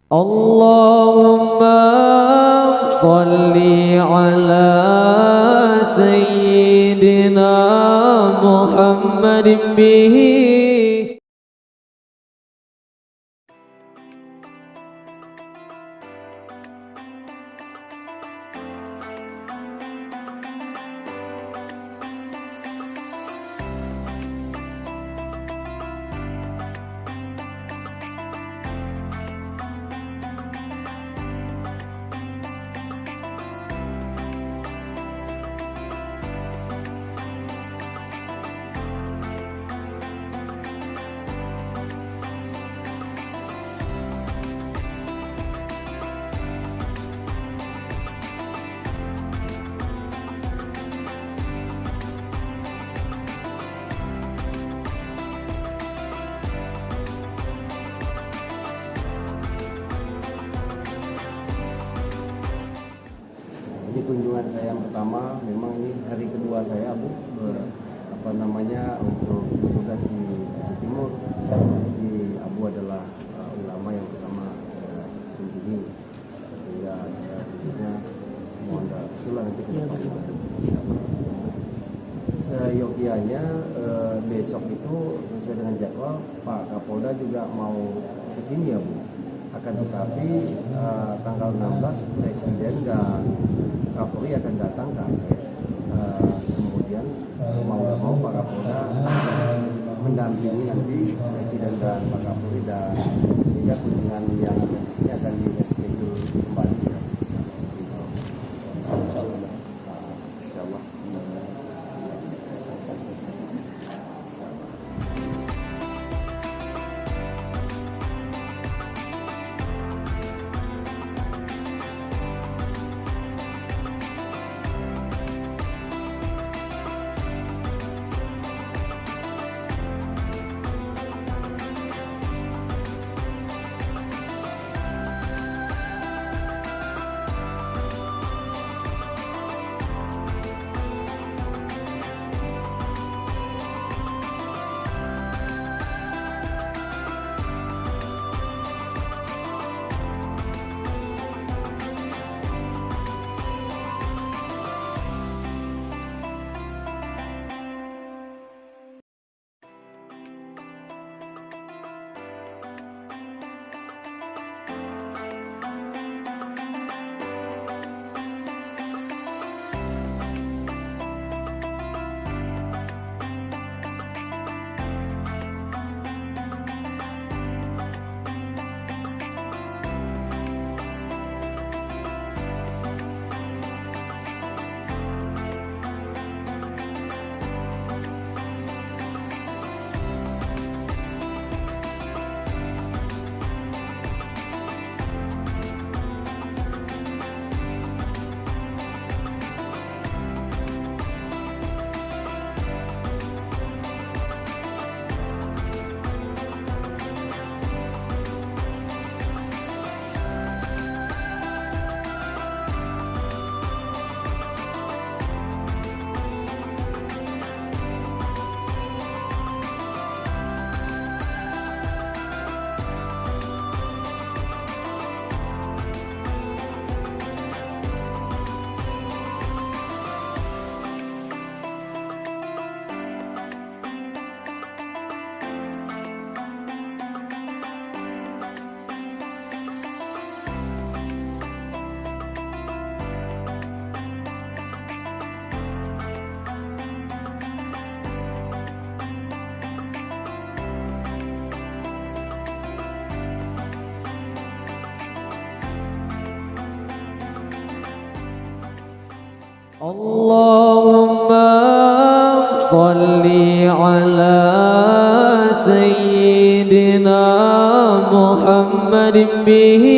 Allahumma sholli ala sayyidina Muhammadin bihi. Ini kunjungan saya yang pertama, memang ini hari kedua saya Bu, untuk bertugas di Aceh Timur. Jadi Abu adalah ulama yang pertama kunjungi, sehingga saya tentunya mohon usul nanti ke depan. Seyogianya besok itu sesuai dengan jadwal Pak Kapolda juga mau ke sini ya Bu. Akan tetapi tanggal 16 Presiden dan Kapolri akan datang ke Aceh. Kemudian mau Pak Kapolda mendampingi nanti Presiden dan Pak Kapolri, dan sehingga kunjungan yang ada di sini akan di-schedule kembali. Insyaallah. Allahumma sholli ala sayyidina Muhammadin bihi.